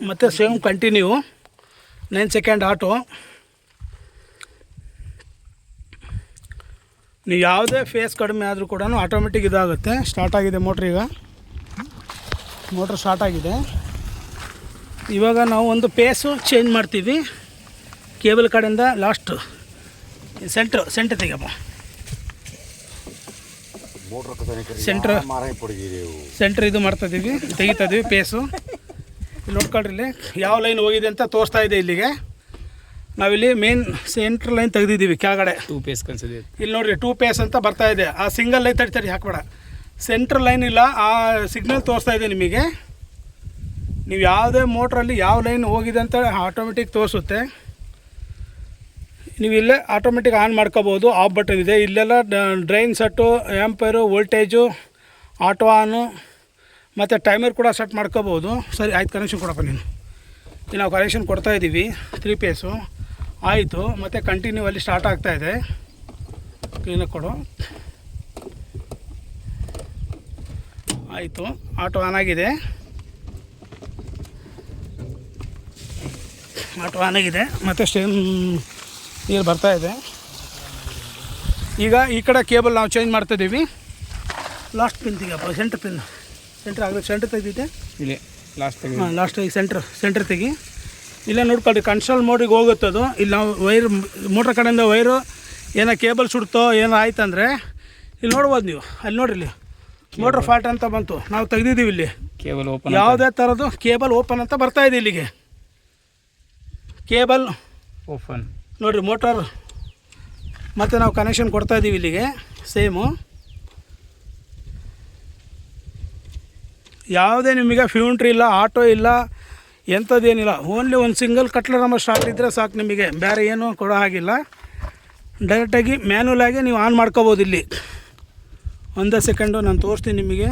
ಮತ್ತು same continue 9 second auto. ನೀವು ಯಾವುದೇ ಫೇಸ್ ಕಡಿಮೆ ಆದರೂ ಕೂಡ ಆಟೋಮೆಟಿಕ್ ಇದಾಗುತ್ತೆ. ಸ್ಟಾರ್ಟ್ ಆಗಿದೆ ಮೋಟ್ರ್, ಈಗ ಮೋಟ್ರ್ ಸ್ಟಾರ್ಟ್ ಆಗಿದೆ. ಇವಾಗ ನಾವು ಒಂದು ಪೇಸು ಚೇಂಜ್ ಮಾಡ್ತೀವಿ. ಕೇಬಲ್ ಕಡೆಯಿಂದ ಲಾಸ್ಟ್ ಸೆಂಟ್ರ್ ತೆಗಿಯಪ್ಪ. ಸೆಂಟ್ರ್ ಇದು ಮಾಡ್ತಾಯಿದ್ದೀವಿ, ತೆಗಿತಾಯಿದ್ದೀವಿ ಪೇಸು. ಇಲ್ಲಿ ನೋಡ್ಕೊಳ್ರಿ, ಇಲ್ಲಿ ಯಾವ ಲೈನ್ ಹೋಗಿದೆ ಅಂತ ತೋರಿಸ್ತಾ ಇದೆ. ಇಲ್ಲಿಗೆ ನಾವಿಲ್ಲಿ ಮೇನ್ ಸೆಂಟ್ರ್ ಲೈನ್ ತೆಗೆದಿದ್ದೀವಿ ಕೆಳಗಡೆ. 2 ಪೇಸ್ ಕನ್ಸಿದೆ ಇಲ್ಲಿ ನೋಡಿರಿ 2 ಪೇಸ್ ಅಂತ ಬರ್ತಾ ಇದೆ. ಆ ಸಿಂಗಲ್ ಲೈನ್ ತಡಿ ಹಾಕಬೇಡ, ಸೆಂಟ್ರ್ ಲೈನ್ ಇಲ್ಲ, ಆ ಸಿಗ್ನಲ್ ತೋರಿಸ್ತಾ ಇದೆ ನಿಮಗೆ. ನೀವು ಯಾವುದೇ ಮೋಟ್ರಲ್ಲಿ ಯಾವ ಲೈನ್ ಹೋಗಿದೆ ಅಂತ ಆಟೋಮೆಟಿಕ್ ತೋರಿಸುತ್ತೆ. ನೀವು ಇಲ್ಲೇ ಆಟೋಮೆಟಿಕ್ ಆನ್ ಮಾಡ್ಕೋಬೋದು. ಆಫ್ ಬಟನ್ ಇದೆ. ಇಲ್ಲೆಲ್ಲ ಡ್ರೈನ್ ಸೆಟ್ಟು, ಆ್ಯಂಪೈರು, ವೋಲ್ಟೇಜು, ಆಟೋ ಆನು ಮತ್ತು ಟೈಮರ್ ಕೂಡ ಸೆಟ್ ಮಾಡ್ಕೋಬೋದು. ಸರಿ ಆಯ್ತು, ಕನೆಕ್ಷನ್ ಕೊಡಪ್ಪ ನೀನು. ಇಲ್ಲಿ ನಾವು ಕನೆಕ್ಷನ್ ಕೊಡ್ತಾಯಿದ್ದೀವಿ 3 ಪೇಸು ಆಯಿತು. ಮತ್ತು ಕಂಟಿನ್ಯೂ ಅಲ್ಲಿ ಸ್ಟಾರ್ಟ್ ಆಗ್ತಾಯಿದೆ. ಕ್ಲೀನಾಗಿ ಕೊಡು. ಆಯಿತು, ಆಟೋ ಆನ್ ಆಗಿದೆ. ಆಟೋ ಆನ್ ಆಗಿದೆ ಮತ್ತು ಸ್ಟೇಮ್ ನೀರು ಬರ್ತಾಯಿದೆ. ಈಗ ಈ ಕಡೆ ಕೇಬಲ್ ನಾವು ಚೇಂಜ್ ಮಾಡ್ತಾಯಿದ್ದೀವಿ. ಲಾಸ್ಟ್ ಪಿನ್ ತೆಗಿಯಪ್ಪ, ಸೆಂಟ್ರ್ ಪಿನ್. ಸೆಂಟ್ರ್ ಆಗಲಿ, ಸೆಂಟ್ರ್ ತೆಗೆದಿದೆ ಇಲ್ಲಿ ಲಾಸ್ಟ್ ತೆಗಿ. ಲಾಸ್ಟ್ ತೆಗಿ, ಸೆಂಟ್ರ್ ತೆಗಿ. ಇಲ್ಲೇ ನೋಡ್ಕೊಳ್ರಿ, ಕನ್ಸ್ಟ್ರಲ್ ಮೋಡಿಗೆ ಹೋಗುತ್ತದು. ಇಲ್ಲಿ ನಾವು ವೈರ್ ಮೋಟ್ರ್ ಕಡೆಯಿಂದ ವೈರು ಏನೋ ಕೇಬಲ್ ಸುಡ್ತೋ ಏನೋ ಆಯ್ತಂದರೆ ಇಲ್ಲಿ ನೋಡ್ಬೋದು ನೀವು. ಅಲ್ಲಿ ನೋಡ್ರಿ, ಇಲ್ಲಿ ಮೋಟ್ರ್ ಫಾಲ್ಟ್ ಅಂತ ಬಂತು, ನಾವು ತೆಗೆದಿದ್ದೀವಿ. ಇಲ್ಲಿ ಕೇಬಲ್ ಓಪನ್, ಯಾವುದೇ ಥರದ್ದು ಕೇಬಲ್ ಓಪನ್ ಅಂತ ಬರ್ತಾಯಿದೆ. ಇಲ್ಲಿಗೆ ಕೇಬಲ್ ಓಪನ್ ನೋಡಿರಿ, ಮೋಟರ್ ಮತ್ತು ನಾವು ಕನೆಕ್ಷನ್ ಕೊಡ್ತಾಯಿದ್ದೀವಿ ಇಲ್ಲಿಗೆ ಸೇಮು. ಯಾವುದೇ ನಿಮಗೆ ಫ್ಯೂಂಟ್ರಿ ಇಲ್ಲ, ಆಟೋ ಇಲ್ಲ, ಎಂಥದ್ದೇನಿಲ್ಲ. ಓನ್ಲಿ ಒಂದು ಸಿಂಗಲ್ ಕಟ್ಲರ್ ನಂಬರ್ ಸ್ಟಾರ್ಟ್ ಇದ್ದರೆ ಸಾಕು, ನಿಮಗೆ ಬೇರೆ ಏನೂ ಕೊಡೋ ಹಾಗಿಲ್ಲ. ಡೈರೆಕ್ಟಾಗಿ ಮ್ಯಾನ್ಯಲಾಗಿ ನೀವು ಆನ್ ಮಾಡ್ಕೋಬೋದು. ಇಲ್ಲಿ ಒಂದೇ ಸೆಕೆಂಡು ನಾನು ತೋರಿಸ್ತೀನಿ ನಿಮಗೆ.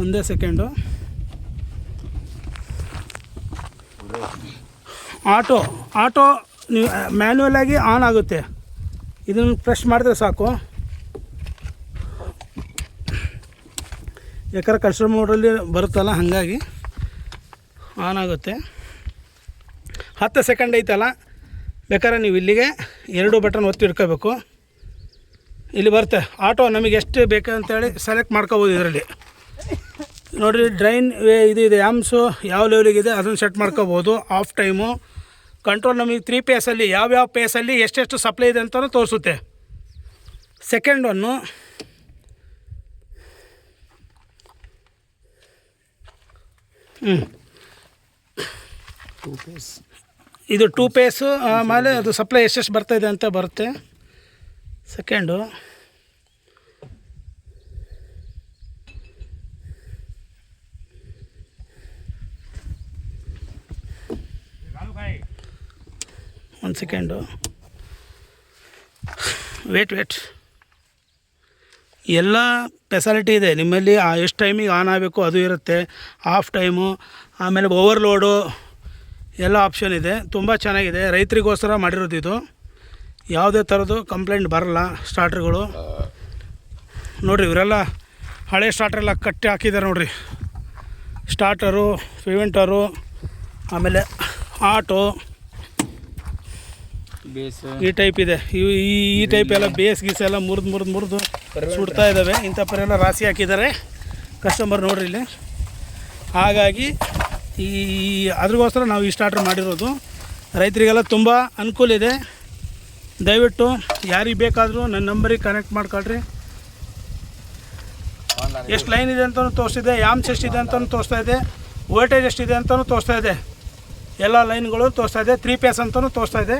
ಒಂದೇ ಸೆಕೆಂಡು. ಆಟೋ ನೀವು ಮ್ಯಾನ್ಯಲಾಗಿ ಆನ್ ಆಗುತ್ತೆ. ಇದನ್ನು ಪ್ರೆಸ್ ಮಾಡಿದ್ರೆ ಸಾಕು. ಯಾಕಂದ್ರೆ ಕನ್ಸ್ಟ್ರಲ್ ಮೋಡ್ರಲ್ಲಿ ಬರುತ್ತಲ್ಲ, ಹಾಗಾಗಿ ಆನ್ ಆಗುತ್ತೆ. 10 ಸೆಕೆಂಡ್ ಐತಲ್ಲ, ಬೇಕಾದ್ರೆ ನೀವು ಇಲ್ಲಿಗೆ 2 ಬಟನ್ ಒತ್ತಿ ಇಟ್ಕೋಬೇಕು. ಇಲ್ಲಿ ಬರುತ್ತೆ ಆಟೋ, ನಮಗೆ ಎಷ್ಟು ಬೇಕಂತೇಳಿ ಸೆಲೆಕ್ಟ್ ಮಾಡ್ಕೋಬೋದು. ಇದರಲ್ಲಿ ನೋಡಿರಿ, ಡ್ರೈನ್ ಇದು ಇದೆ, ಆ್ಯಮ್ಸು ಯಾವ ಲೆವೆಲಿಗಿದೆ ಅದನ್ನು ಸೆಟ್ ಮಾಡ್ಕೋಬೋದು. ಆಫ್ ಟೈಮು ಕಂಟ್ರೋಲ್ ನಮಗೆ 3 ಪೇಸಲ್ಲಿ ಯಾವ್ಯಾವ ಪೇಸಲ್ಲಿ ಎಷ್ಟೆಷ್ಟು ಸಪ್ಲೈ ಇದೆ ಅಂತಲೂ ತೋರಿಸುತ್ತೆ. ಸೆಕೆಂಡ್ ಒನ್ನು ಇದು 2 ಪೇಸು. ಆಮೇಲೆ ಅದು ಸಪ್ಲೈ ಎಷ್ಟೆಷ್ಟು ಬರ್ತಾಯಿದೆ ಅಂತ ಬರುತ್ತೆ. ಸೆಕೆಂಡು ಒಂದು ಸೆಕೆಂಡು, ವೇಟ್ ಎಲ್ಲ ಫೆಸಿಲಿಟಿ ಇದೆ ನಿಮ್ಮಲ್ಲಿ. ಎಷ್ಟು ಟೈಮಿಗೆ ಆನ್ ಆಗಬೇಕು ಅದು ಇರುತ್ತೆ. ಆಫ್ ಟೈಮು, ಆಮೇಲೆ ಓವರ್ಲೋಡು ಎಲ್ಲ ಆಪ್ಷನ್ ಇದೆ. ತುಂಬ ಚೆನ್ನಾಗಿದೆ, ರೈತರಿಗೋಸ್ಕರ ಮಾಡಿರೋದು ಇದು. ಯಾವುದೇ ಥರದ್ದು ಕಂಪ್ಲೇಂಟ್ ಬರಲ್ಲ. ಸ್ಟಾರ್ಟ್ರ್ಗಳು ನೋಡಿರಿ, ಇವರೆಲ್ಲ ಹಳೆ ಸ್ಟಾರ್ಟ್ರೆಲ್ಲ ಕಟ್ಟಿ ಹಾಕಿದ್ದಾರೆ ನೋಡಿರಿ. ಸ್ಟಾರ್ಟರು, ಪ್ರಿವೆಂಟರು, ಆಮೇಲೆ ಆಟೋ ಬೇಸ್ ಈ ಟೈಪ್ ಇದೆ. ಈ ಟೈಪ್ ಎಲ್ಲ ಬೇಸ್ ಗೀಸ್ ಎಲ್ಲ ಮುರಿದು ಸುಡ್ತಾ ಇದ್ದಾವೆ. ಇಂಥ ಪರೆಲ್ಲ ರಾಶಿ ಹಾಕಿದ್ದಾರೆ ಕಸ್ಟಮರ್ ನೋಡ್ರಿ ಇಲ್ಲಿ. ಹಾಗಾಗಿ ಅದ್ರಿಗೋಸ್ಕರ ನಾವು ಈ ಸ್ಟಾರ್ಟರ್ ಮಾಡಿರೋದು. ರೈತರಿಗೆಲ್ಲ ತುಂಬ ಅನುಕೂಲ ಇದೆ. ದಯವಿಟ್ಟು ಯಾರಿಗೆ ಬೇಕಾದರೂ ನನ್ನ ನಂಬರಿಗೆ ಕನೆಕ್ಟ್ ಮಾಡ್ಕೊಳ್ರಿ. ಎಷ್ಟು ಲೈನ್ ಇದೆ ಅಂತಲೂ ತೋರಿಸ್ತಿದೆ, ಆ್ಯಮ್ಸ್ ಎಷ್ಟಿದೆ ಅಂತಲೂ ತೋರಿಸ್ತಾ ಇದೆ, ವೋಲ್ಟೇಜ್ ಎಷ್ಟಿದೆ ಅಂತಲೂ ತೋರಿಸ್ತಾ ಇದೆ. ಎಲ್ಲ ಲೈನ್ಗಳು ತೋರಿಸ್ತಾ ಇದೆ. 3 ಪೇಸ್ ಅಂತಲೂ ತೋರಿಸ್ತಾ ಇದೆ.